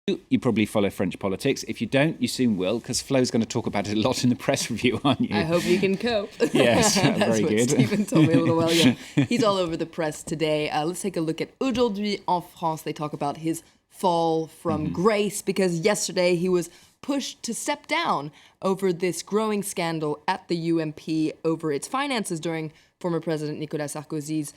You probably follow French politics. If you don't, you soon will, because Flo's going to talk about it a lot in the press review, aren't you? I hope you can cope. Yes, That's very what good. Stephen told me a little while ago. He's all over the press today. Let's take a look at Aujourd'hui en France. They talk about his fall from grace because yesterday he was pushed to step down over this growing scandal at the UMP over its finances during former President Nicolas Sarkozy's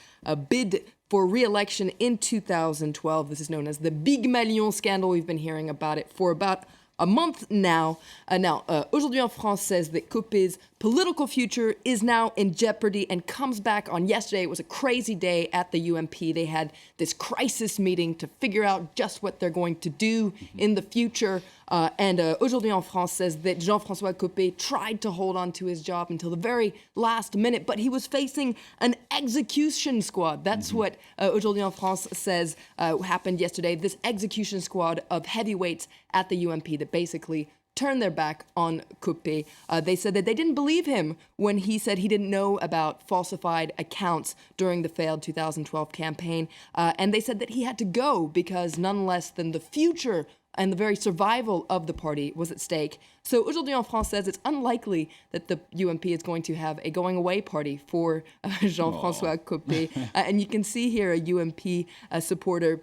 bid for re-election in 2012. This is known as the Big Malion scandal. We've been hearing about it for about a month now. Aujourd'hui en France says that Copé's political future is now in jeopardy and comes back on yesterday. It was a crazy day at the UMP. They had this crisis meeting to figure out just what they're going to do in the future. Aujourd'hui en France says that Jean-François Copé tried to hold on to his job until the very last minute, but he was facing an execution squad. That's what Aujourd'hui en France says happened yesterday. This execution squad of heavyweights at the UMP that basically turned their back on Copé. They said that they didn't believe him when he said he didn't know about falsified accounts during the failed 2012 campaign. And they said that he had to go because none less than the future and the very survival of the party was at stake. So Aujourd'hui en France says it's unlikely that the UMP is going to have a going-away party for Jean-François Copé. And you can see here a UMP supporter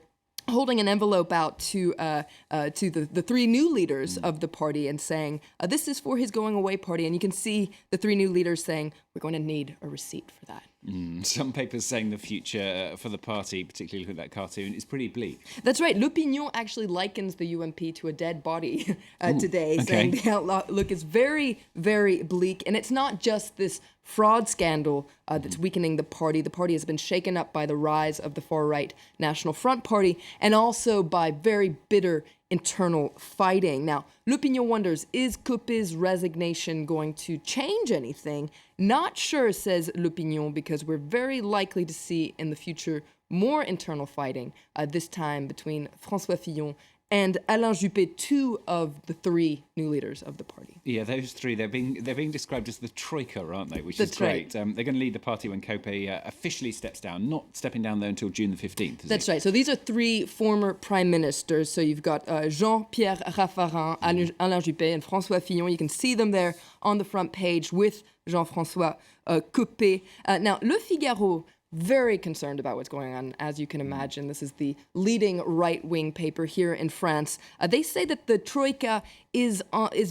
holding an envelope out to the three new leaders of the party and saying, this is for his going-away party. And you can see the three new leaders saying, we're going to need a receipt for that. Some papers saying the future for the party, particularly with that cartoon, is pretty bleak. That's right. L'Opinion actually likens the UMP to a dead body today, saying the outlook is very, very bleak. And it's not just this fraud scandal that's weakening the party. The party has been shaken up by the rise of the far-right National Front Party and also by very bitter internal fighting. Now, L'Opinion wonders, is Copé's resignation going to change anything? Not sure, says L'Opinion, because we're very likely to see in the future more internal fighting, this time between François Fillon and Alain Juppé, two of the three new leaders of the party. Yeah, those three, they're being described as the Troika, aren't they? Which That's is great. right. They're going to lead the party when Copé officially steps down, not stepping down, though, until June the 15th. That's right. So these are three former prime ministers. So you've got Jean-Pierre Raffarin, Alain Juppé, and François Fillon. You can see them there on the front page with Jean-François Copé. Now, Le Figaro, very concerned about what's going on, as you can imagine. This is the leading right-wing paper here in France. They say that the Troika is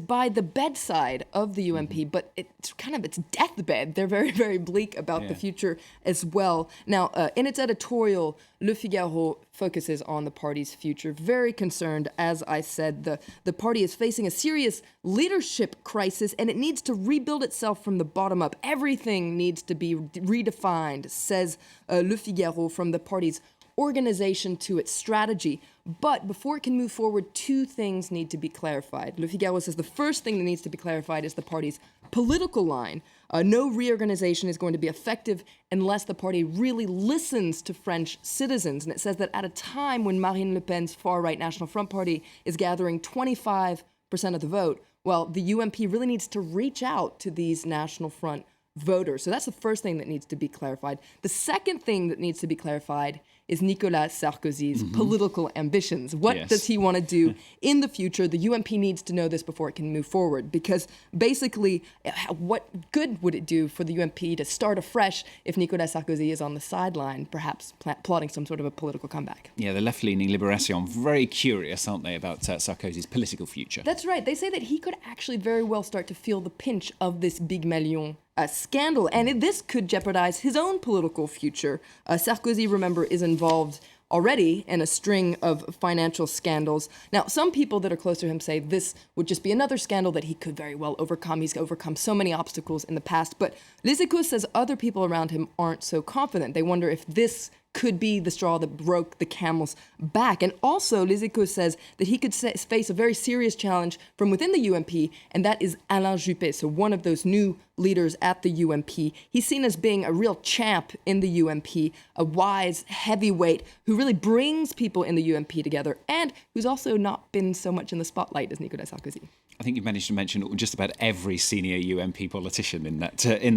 by the bedside of the UMP, but it's kind of its deathbed. They're very, very bleak about the future as well. Now, in its editorial, Le Figaro focuses on the party's future. Very concerned, as I said, the party is facing a serious leadership crisis, and it needs to rebuild itself from the bottom up. Everything needs to be redefined, says Le Figaro, from the party's organization to its strategy. But before it can move forward, two things need to be clarified. Le Figaro says the first thing that needs to be clarified is the party's political line. No reorganization is going to be effective unless the party really listens to French citizens. And it says that at a time when Marine Le Pen's far-right National Front Party is gathering 25% of the vote, well, the UMP really needs to reach out to these National Front voters. So that's the first thing that needs to be clarified. The second thing that needs to be clarified is Nicolas Sarkozy's political ambitions. What does he want to do in the future? The UMP needs to know this before it can move forward, because basically, what good would it do for the UMP to start afresh if Nicolas Sarkozy is on the sideline, perhaps plotting some sort of a political comeback? Yeah, the left-leaning Libération, very curious, aren't they, about Sarkozy's political future? That's right. They say that he could actually very well start to feel the pinch of this Big Malion scandal, and this could jeopardize his own political future. Sarkozy, remember, is involved already in a string of financial scandals. Now, some people that are close to him say this would just be another scandal that he could very well overcome. He's overcome so many obstacles in the past, but Les Echos says other people around him aren't so confident. They wonder if this could be the straw that broke the camel's back. And also, Les Echos says that he could face a very serious challenge from within the UMP, and that is Alain Juppé, so one of those new leaders at the UMP. He's seen as being a real champ in the UMP, a wise heavyweight who really brings people in the UMP together, and who's also not been so much in the spotlight as Nicolas Sarkozy. I think you've managed to mention just about every senior UMP politician in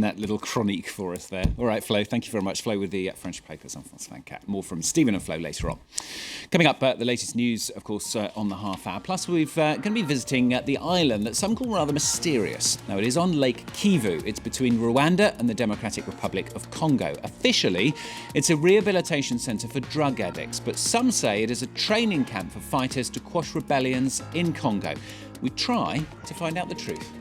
that little chronique for us there. All right, Flo, thank you very much. Flo with the French papers on France 24. More from Stephen and Flo later on. Coming up, the latest news, of course, on the half hour. Plus, we're going to be visiting the island that some call rather mysterious. Now, it is on Lake Kivu. It's between Rwanda and the Democratic Republic of Congo. Officially, it's a rehabilitation centre for drug addicts, but some say it is a training camp for fighters to quash rebellions in Congo. We try to find out the truth.